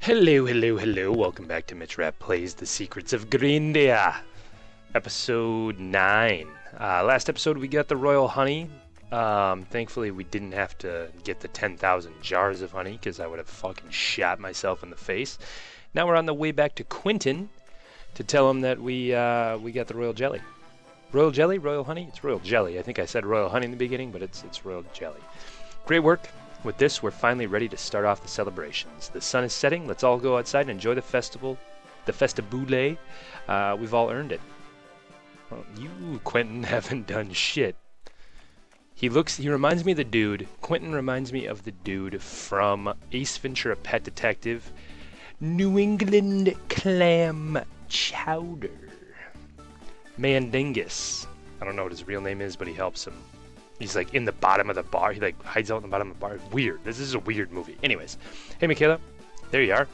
Hello, hello, hello. Welcome back to Mitch Rapp Plays The Secrets of Grindea, episode 9. Last episode we got the royal honey. Thankfully we didn't have to get the 10,000 jars of honey because I would have fucking shot myself in the face. Now we're on the way back to Quentin to tell him that we got the royal jelly. Royal jelly? Royal honey? It's royal jelly. I think I said royal honey in the beginning, but it's royal jelly. Great work. With this, we're finally ready to start off the celebrations. The sun is setting. Let's all go outside and enjoy the festival, the Festabule. We've all earned it. Well, you, Quentin, haven't done shit. He reminds me of the dude. Quentin reminds me of the dude from Ace Ventura Pet Detective, New England Clam Chowder. Mandingus. I don't know what his real name is, but he helps him. He's like in the bottom of the bar. He like hides out in the bottom of the bar. Weird. This is a weird movie. Anyways, hey Michaela, there you are.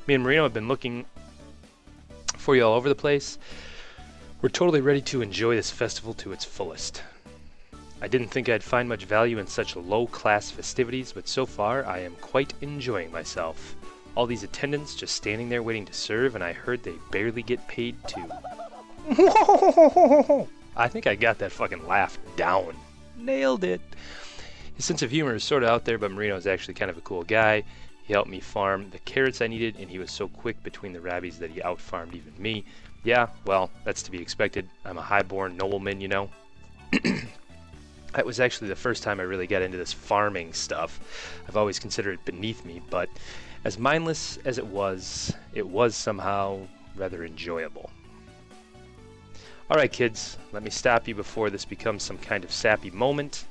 Me and Marino have been looking for you all over the place. We're totally ready to enjoy this festival to its fullest. I didn't think I'd find much value in such low-class festivities, but so far I am quite enjoying myself. All these attendants just standing there waiting to serve, and I heard they barely get paid too. I think I got that fucking laugh down. Nailed it. His sense of humor is sort of out there, but Marino is actually kind of a cool guy. He helped me farm the carrots I needed, and he was so quick between the rabbies that he out-farmed even me. Yeah, well, that's to be expected. I'm a high-born nobleman, you know. That was actually the first time I really got into this farming stuff. I've always considered it beneath me, but as mindless as it was somehow rather enjoyable. Alright kids, let me stop you before this becomes some kind of sappy moment.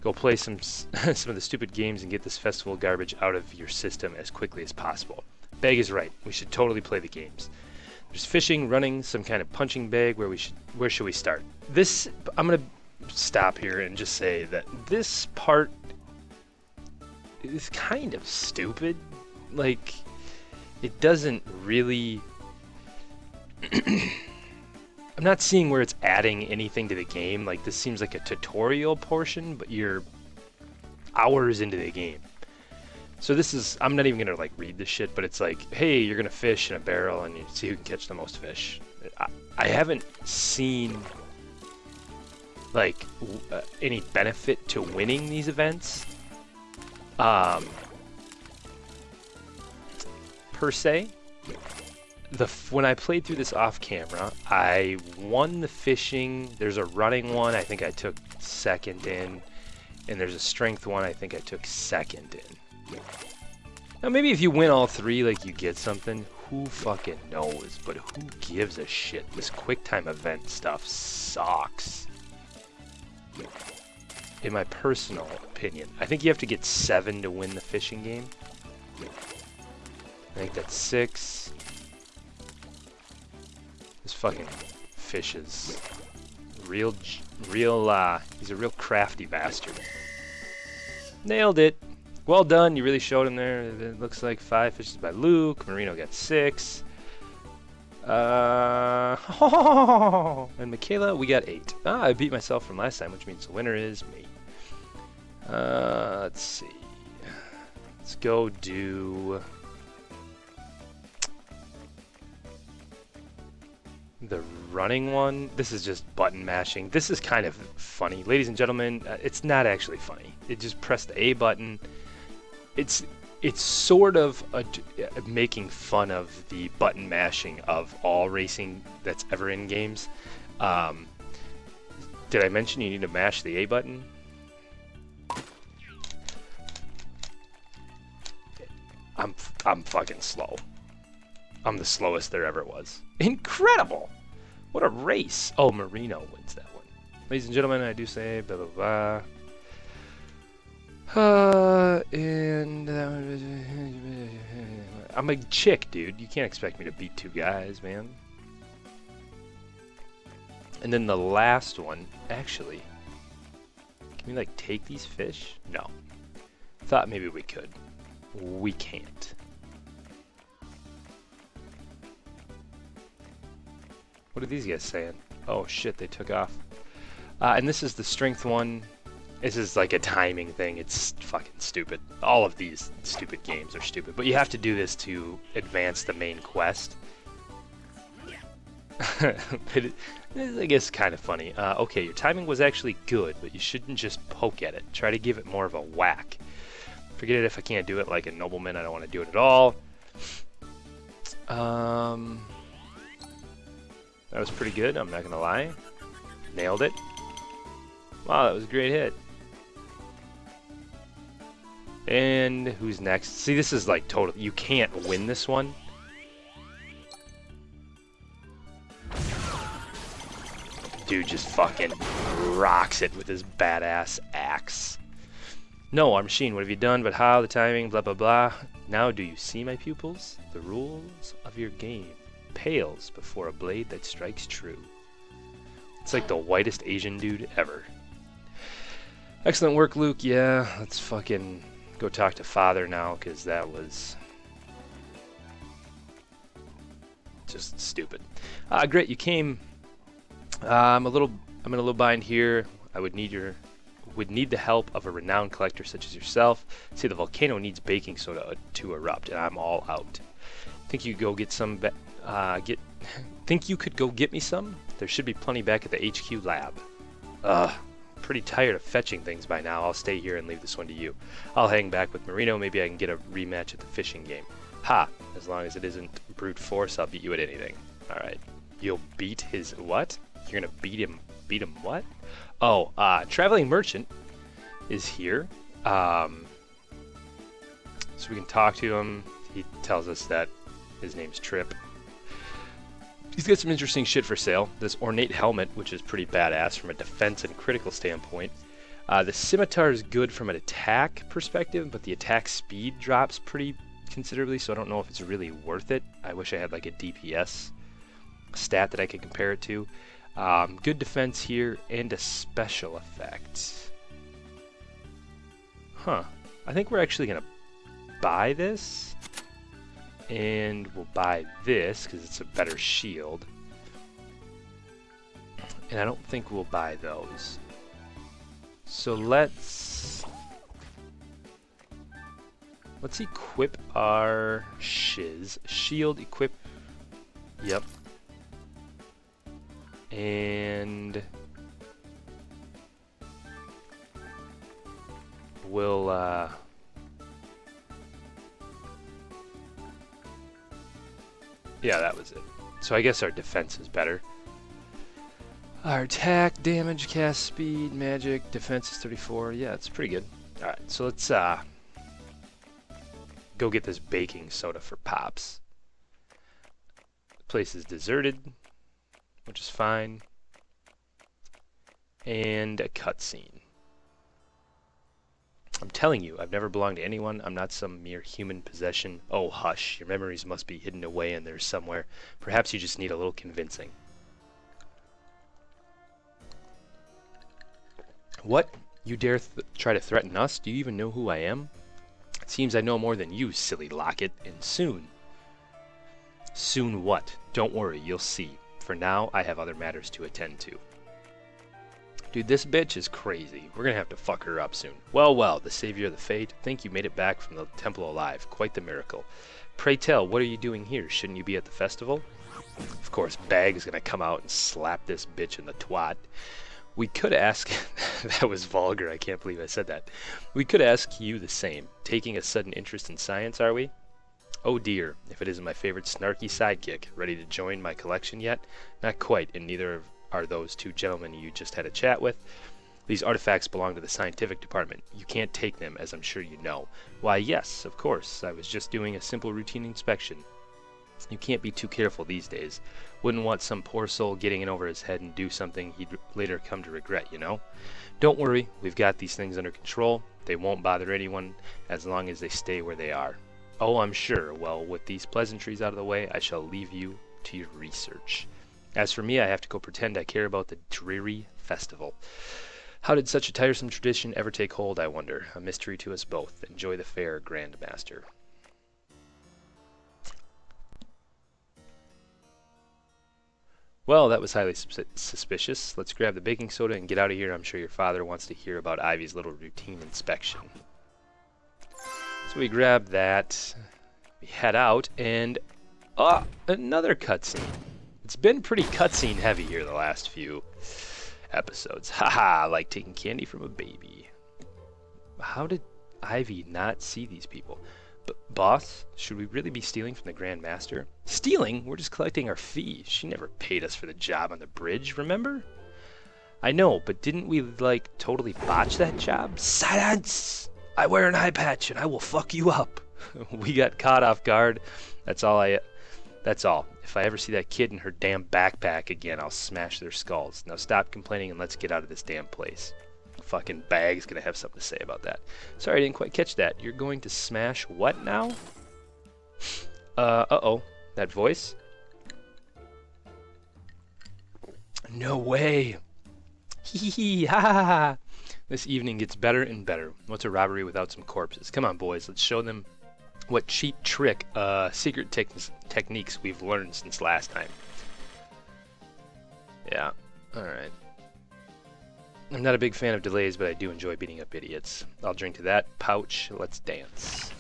Go play some of the stupid games and get this festival garbage out of your system as quickly as possible. Bag is right, we should totally play the games. There's fishing, running, some kind of punching bag. Where should we start? I'm gonna stop here and just say that this part is kind of stupid. Like, it doesn't really... I'm not seeing where it's adding anything to the game. Like, this seems like a tutorial portion, but you're hours into the game. So this is, I'm not even gonna like read this shit, but it's like, hey, you're gonna fish in a barrel and you see who can catch the most fish. I haven't seen like any benefit to winning these events, per se. When I played through this off camera, I won the fishing. There's a running one I think I took second in, and there's a strength one I think I took second in. Now maybe if you win all three, like, you get something. Who fucking knows? But who gives a shit? This quick time event stuff sucks. In my personal opinion, I think you have to get 7 to win the fishing game. I think that's 6. This fucking fish is he's a real crafty bastard. Nailed it. Well done, you really showed him there. It looks like 5 fishes by Luke. Marino got 6. And Michaela, we got 8. I beat myself from last time, which means the winner is me. Let's see. Let's go do... the running one. This is just button mashing. This is kind of funny. Ladies and gentlemen, it's not actually funny. It just pressed the A button. It's sort of making fun of the button mashing of all racing that's ever in games. Did I mention you need to mash the A button? I'm fucking slow. I'm the slowest there ever was. Incredible! What a race! Oh, Marino wins that one. Ladies and gentlemen, I do say blah blah blah. I'm a chick, dude. You can't expect me to beat 2 guys, man. And then the last one, actually, can we like take these fish? No. Thought maybe we could. We can't. What are these guys saying? Oh shit, they took off. And this is the strength one. This is like a timing thing. It's fucking stupid. All of these stupid games are stupid. But you have to do this to advance the main quest. I guess kind of funny. Okay, your timing was actually good, but you shouldn't just poke at it. Try to give it more of a whack. Forget it if I can't do it like a nobleman. I don't want to do it at all. That was pretty good, I'm not gonna lie. Nailed it. Wow, that was a great hit. And who's next? See, this is like total. You can't win this one. Dude just fucking rocks it with his badass axe. No, our machine, what have you done? But how? The timing, blah blah blah. Now do you see, my pupils? The rules of your game pales before a blade that strikes true. It's like the whitest Asian dude ever. Excellent work, Luke. Yeah, let's fucking go talk to Father now, because that was just stupid. Great, you came. I'm in a little bind here. I would need the help of a renowned collector such as yourself. See, the volcano needs baking soda to erupt, and I'm all out. Think you go get some? Think you could go get me some? There should be plenty back at the HQ lab. Pretty tired of fetching things by now. I'll stay here and leave this one to you. I'll hang back with Marino. Maybe I can get a rematch at the fishing game. Ha! As long as it isn't brute force, I'll beat you at anything. All right. You'll beat his what? You're gonna beat him? Beat him what? Oh, traveling merchant is here. So we can talk to him. He tells us that his name's Trip. He's got some interesting shit for sale. This ornate helmet, which is pretty badass from a defense and critical standpoint. The scimitar is good from an attack perspective, but the attack speed drops pretty considerably, so I don't know if it's really worth it. I wish I had like a DPS stat that I could compare it to. Good defense here and a special effect. Huh. I think we're actually going to buy this. And we'll buy this because it's a better shield. And I don't think we'll buy those. So let's equip our shiz. Shield equip. Yep. And we'll yeah, that was it. So I guess our defense is better. Our attack, damage, cast speed, magic, defense is 34. Yeah, it's pretty good. Alright, so let's go get this baking soda for Pops. The place is deserted, which is fine. And a cutscene. I'm telling you, I've never belonged to anyone. I'm not some mere human possession. Oh, hush. Your memories must be hidden away in there somewhere. Perhaps you just need a little convincing. What? You dare try to threaten us? Do you even know who I am? It seems I know more than you, silly locket, and soon. Soon what? Don't worry, you'll see. For now, I have other matters to attend to. Dude, this bitch is crazy. We're gonna have to fuck her up soon. Well, well, the savior of the fate. Think you made it back from the temple alive. Quite the miracle. Pray tell, what are you doing here? Shouldn't you be at the festival? Of course, Bag's gonna come out and slap this bitch in the twat. We could ask... that was vulgar, I can't believe I said that. We could ask you the same. Taking a sudden interest in science, are we? Oh dear, if it isn't my favorite snarky sidekick. Ready to join my collection yet? Not quite, and neither are those two gentlemen you just had a chat with. These artifacts belong to the scientific department. You can't take them, as I'm sure you know. Why, yes, of course. I was just doing a simple routine inspection. You can't be too careful these days. Wouldn't want some poor soul getting in over his head and do something he'd later come to regret, you know? Don't worry, we've got these things under control. They won't bother anyone as long as they stay where they are. Oh, I'm sure. Well, with these pleasantries out of the way, I shall leave you to your research. As for me, I have to go pretend I care about the dreary festival. How did such a tiresome tradition ever take hold, I wonder? A mystery to us both. Enjoy the fair, Grand Master. Well, that was highly suspicious. Let's grab the baking soda and get out of here. I'm sure your father wants to hear about Ivy's little routine inspection. So we grab that, we head out, and another cutscene. It's been pretty cutscene heavy here the last few episodes. Haha, like taking candy from a baby. How did Ivy not see these people? Boss, should we really be stealing from the Grand Master? Stealing? We're just collecting our fee. She never paid us for the job on the bridge, remember? I know, but didn't we, like, totally botch that job? Silence! I wear an eye patch and I will fuck you up. We got caught off guard. That's all. If I ever see that kid in her damn backpack again, I'll smash their skulls. Now stop complaining and let's get out of this damn place. Fucking Bag's gonna have something to say about that. Sorry, I didn't quite catch that. You're going to smash what now? Uh-oh. That voice? No way. Hee hee ha ha ha. This evening gets better and better. What's a robbery without some corpses? Come on, boys. Let's show them what cheap trick, secret techniques we've learned since last time. Yeah. Alright. I'm not a big fan of delays, but I do enjoy beating up idiots. I'll drink to that. Pouch. Let's dance.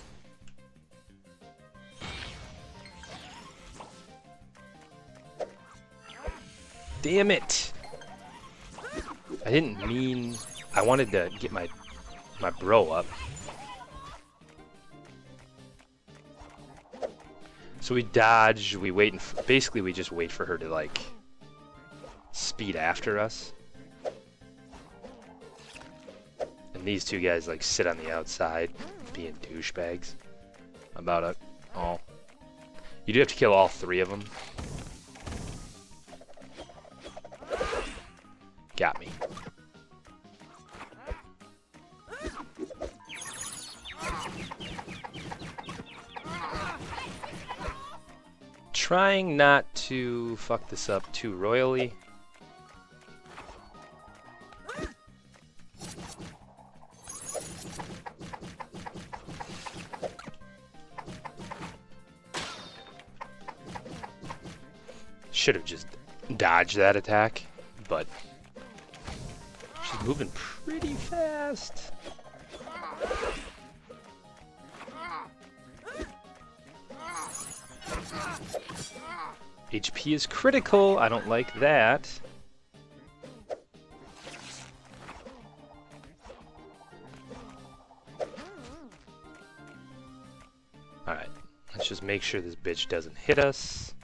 Damn it! I didn't mean... I wanted to get my bro up. So we dodge, we wait, and basically we just wait for her to, like, speed after us. And these two guys, like, sit on the outside, being douchebags about it all. You do have to kill all three of them. Got me. Trying not to fuck this up too royally. Should have just dodged that attack, but she's moving pretty fast. HP is critical. I don't like that. Alright, let's just make sure this bitch doesn't hit us.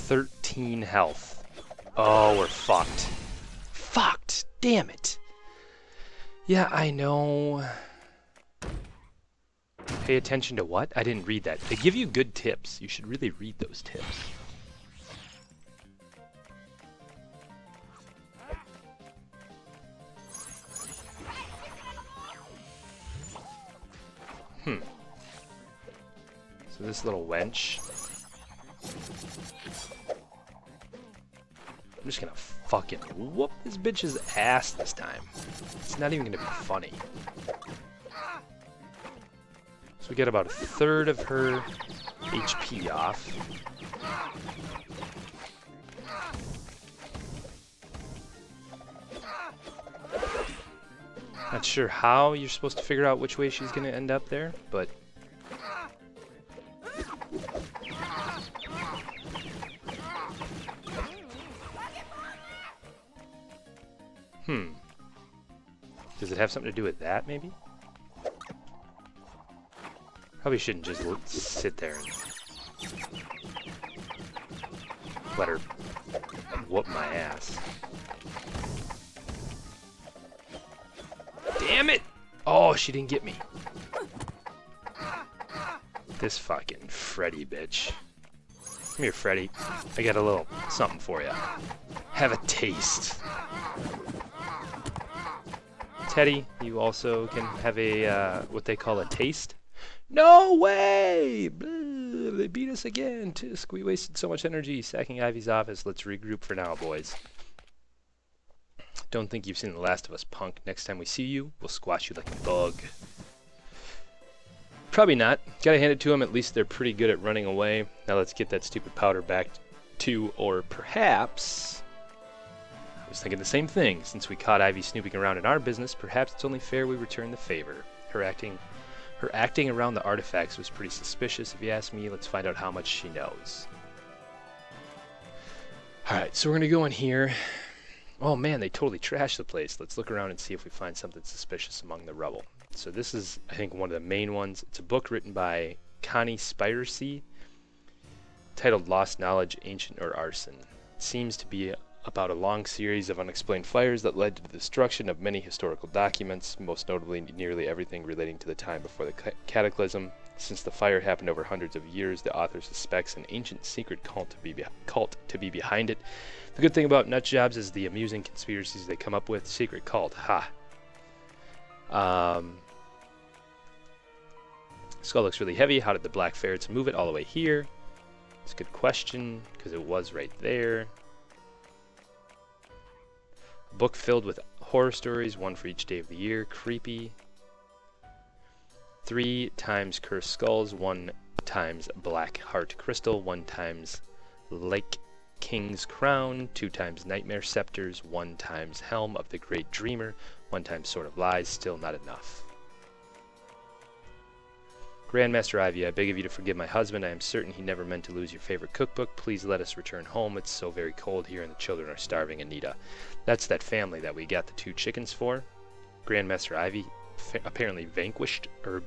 $13 health. Oh, we're fucked. Fucked! Damn it! Yeah, I know. Pay attention to what? I didn't read that. They give you good tips. You should really read those tips. So this little wench. I'm just gonna fucking whoop this bitch's ass this time. It's not even gonna be funny. So we get about a third of her HP off. Not sure how you're supposed to figure out which way she's gonna end up there, but does it have something to do with that, maybe? Probably shouldn't just sit there and let her whoop my ass. Damn it! Oh, she didn't get me. This fucking Freddy bitch. Come here, Freddy. I got a little something for you. Have a taste. Teddy, you also can have a, what they call a taste. No way! Blah, they beat us again. Tisk, we wasted so much energy sacking Ivy's office. Let's regroup for now, boys. Don't think you've seen The Last of Us, punk. Next time we see you, we'll squash you like a bug. Probably not. Gotta hand it to them. At least they're pretty good at running away. Now let's get that stupid powder back to, or perhaps... I was thinking the same thing. Since we caught Ivy snooping around in our business, perhaps it's only fair we return the favor. Her acting around the artifacts was pretty suspicious, if you ask me. Let's find out how much she knows. Alright, so we're going to go in here. Oh man, they totally trashed the place. Let's look around and see if we find something suspicious among the rubble. So this is, I think, one of the main ones. It's a book written by Connie Spidersea, titled Lost Knowledge, Ancient or Arson. It seems to be about a long series of unexplained fires that led to the destruction of many historical documents, most notably nearly everything relating to the time before the cataclysm. Since the fire happened over hundreds of years, the author suspects an ancient secret cult to be behind it. The good thing about nut jobs is the amusing conspiracies they come up with. Secret cult, ha. Skull looks really heavy. How did the Black Ferrets move it all the way here? It's a good question, because it was right there. A book filled with horror stories, one for each day of the year. Creepy. 3 times Cursed Skulls, 1 times Black Heart Crystal, 1 times Lake King's Crown, 2 times Nightmare Scepters, 1 times Helm of the Great Dreamer, 1 times Sword of Lies. Still not enough. Grandmaster Ivy, I beg of you to forgive my husband. I am certain he never meant to lose your favorite cookbook. Please let us return home. It's so very cold here and the children are starving. Anita. That's that family that we got the 2 chickens for. Grandmaster Ivy apparently vanquished or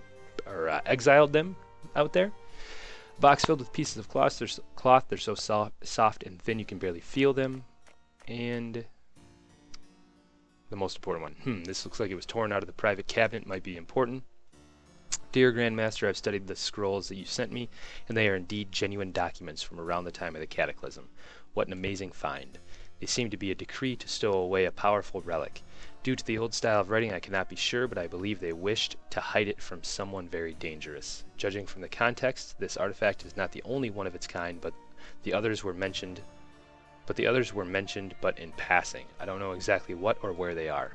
exiled them out there. Box filled with pieces of cloth. They're so soft and thin you can barely feel them. And the most important one. This looks like it was torn out of the private cabinet. Might be important. Dear Grandmaster, I've studied the scrolls that you sent me, and they are indeed genuine documents from around the time of the cataclysm. What an amazing find. They seem to be a decree to stow away a powerful relic. Due to the old style of writing, I cannot be sure, but I believe they wished to hide it from someone very dangerous. Judging from the context, this artifact is not the only one of its kind, but the others were mentioned but in passing. I don't know exactly what or where they are.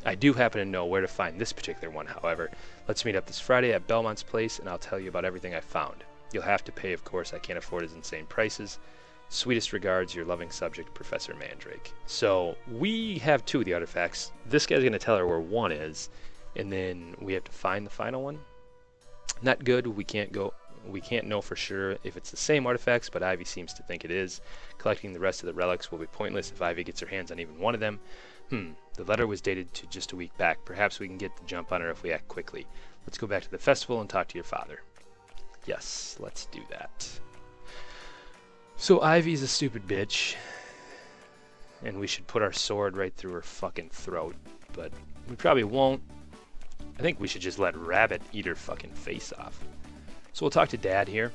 I do happen to know where to find this particular one, however. Let's meet up this Friday at Belmont's place, and I'll tell you about everything I found. You'll have to pay, of course. I can't afford his insane prices. Sweetest regards, your loving subject, Professor Mandrake. So, we have 2 of the artifacts. This guy's going to tell her where 1 is, and then we have to find the final one. Not good. We can't know for sure if it's the same artifacts, but Ivy seems to think it is. Collecting the rest of the relics will be pointless if Ivy gets her hands on even one of them. The letter was dated to just a week back. Perhaps we can get the jump on her if we act quickly. Let's go back to the festival and talk to your father. Yes, let's do that. So Ivy's a stupid bitch, and we should put our sword right through her fucking throat, but we probably won't. I think we should just let Rabbit eat her fucking face off. So we'll talk to Dad here.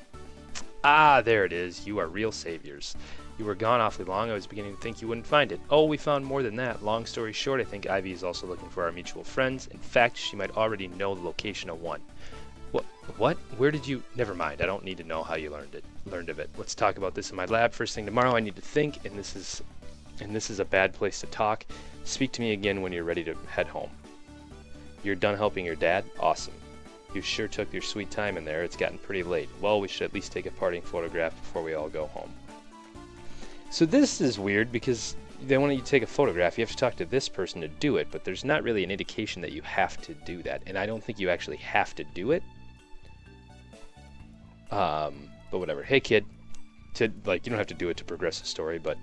Ah, there it is. You are real saviors. You were gone awfully long. I was beginning to think you wouldn't find it. Oh, we found more than that. Long story short, I think Ivy is also looking for our mutual friends. In fact, she might already know the location of one. What? Where did you... Never mind. I don't need to know how you learned of it. Let's talk about this in my lab first thing tomorrow. I need to think, and this is a bad place to talk. Speak to me again when you're ready to head home. You're done helping your dad? Awesome. You sure took your sweet time in there. It's gotten pretty late. Well, we should at least take a parting photograph before we all go home. So this is weird because they want you to take a photograph. You have to talk to this person to do it, but there's not really an indication that you have to do that. And I don't think you actually have to do it. But whatever. Hey, kid. You don't have to do it to progress the story, but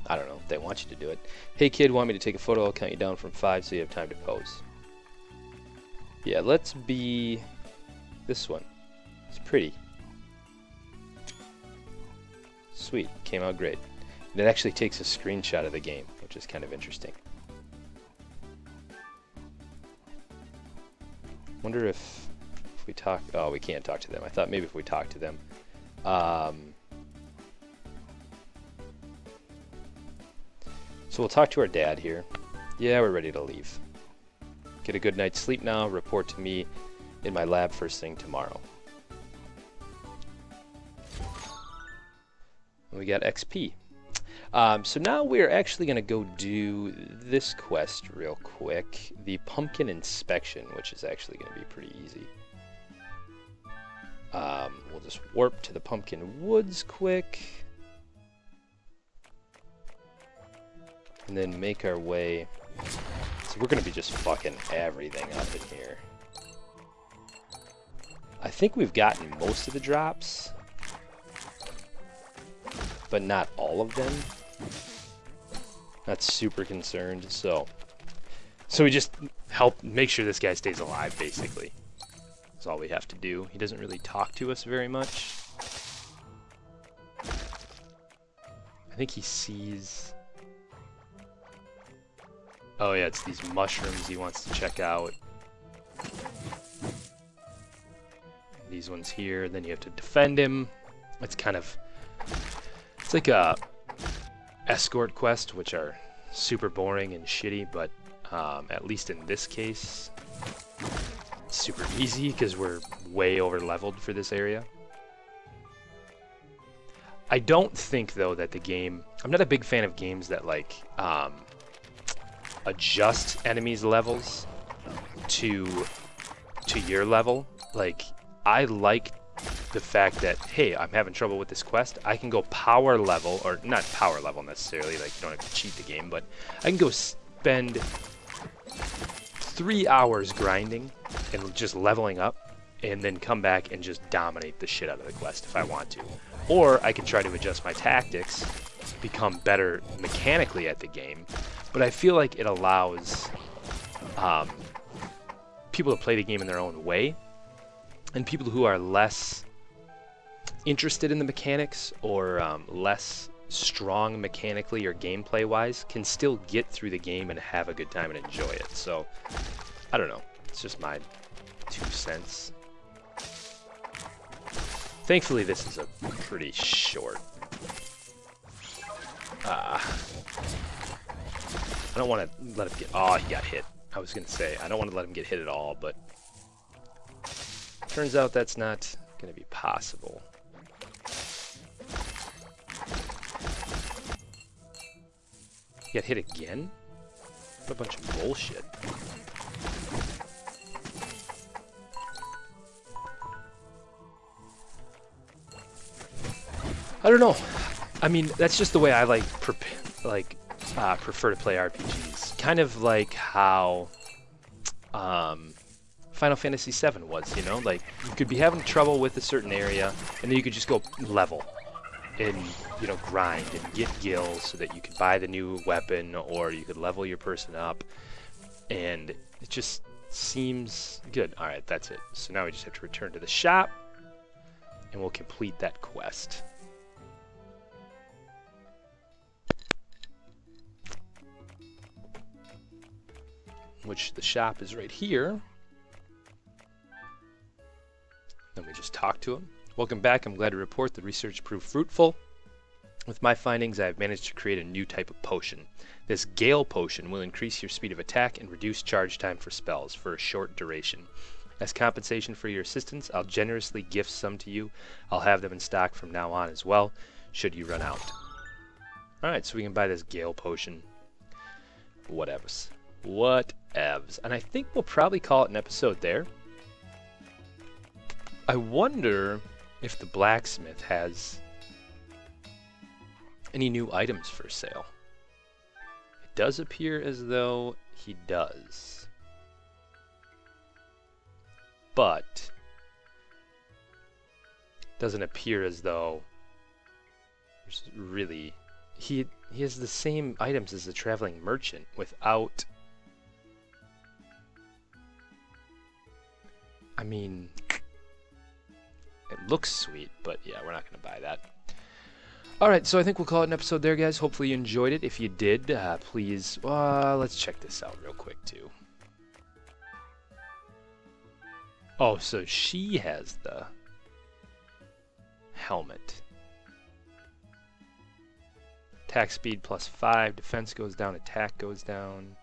I don't know. They want you to do it. Hey, kid, want me to take a photo? I'll count you down from 5 so you have time to pose. Yeah, let's be this one. It's pretty. Sweet. Came out great. And it actually takes a screenshot of the game, which is kind of interesting. Wonder if we talk... Oh, we can't talk to them. I thought maybe if we talk to them. So we'll talk to our dad here. Yeah, we're ready to leave. Get a good night's sleep now. Report to me in my lab first thing tomorrow. We got XP. So now we're actually going to go do this quest real quick. The pumpkin inspection, which is actually going to be pretty easy. We'll just warp to the pumpkin woods quick. And then make our way. So we're going to be just fucking everything up in here. I think we've gotten most of the drops, but not all of them. Not super concerned, so we just help make sure this guy stays alive, basically. That's all we have to do. He doesn't really talk to us very much. I think he sees... Oh yeah, it's these mushrooms he wants to check out. These ones here, then you have to defend him. It's kind of... It's like a escort quest, which are super boring and shitty, but at least in this case, it's super easy because we're way over leveled for this area. I don't think, though, that the game... I'm not a big fan of games that, like, adjust enemies' levels to your level. Like, I like the fact that, hey, I'm having trouble with this quest, I can go power level, or not power level necessarily, like you don't have to cheat the game, but I can go spend 3 hours grinding and just leveling up, and then come back and just dominate the shit out of the quest if I want to. Or I can try to adjust my tactics, become better mechanically at the game, but I feel like it allows people to play the game in their own way, and people who are less interested in the mechanics or less strong mechanically or gameplay wise can still get through the game and have a good time and enjoy it. So I don't know, it's just my 2 cents. Thankfully this is a pretty short I don't want to let him get... Oh, he got hit. I was going to say, I don't want to let him get hit at all, but turns out that's not going to be possible. He got hit again? What a bunch of bullshit. I don't know. I mean, that's just the way I prefer to play RPGs. Kind of like how Final Fantasy VII was, you know? Like, you could be having trouble with a certain area, and then you could just go level and, you know, grind and get gills so that you could buy the new weapon, or you could level your person up, and it just seems good. Alright, that's it. So now we just have to return to the shop, and we'll complete that quest. Which the shop is right here. Then we just talk to him. Welcome back. I'm glad to report the research proved fruitful. With my findings, I have managed to create a new type of potion. This Gale potion will increase your speed of attack and reduce charge time for spells for a short duration. As compensation for your assistance, I'll generously gift some to you. I'll have them in stock from now on as well, should you run out. Alright, so we can buy this Gale potion. Whatevs. Whatevs. And I think we'll probably call it an episode there. I wonder if the blacksmith has any new items for sale. It does appear as though he does. But doesn't appear as though there's really... He has the same items as the traveling merchant without... I mean, it looks sweet, but yeah, we're not going to buy that. Alright, so I think we'll call it an episode there, guys. Hopefully you enjoyed it. If you did, please, let's check this out real quick, too. Oh, so she has the helmet. Attack speed +5, defense goes down, attack goes down.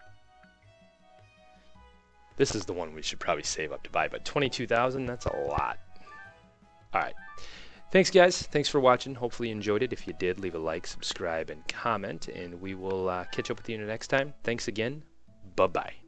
This is the one we should probably save up to buy, but 22,000, that's a lot. Alright. Thanks, guys. Thanks for watching. Hopefully you enjoyed it. If you did, leave a like, subscribe, and comment, and we will catch up with you next time. Thanks again. Bye-bye.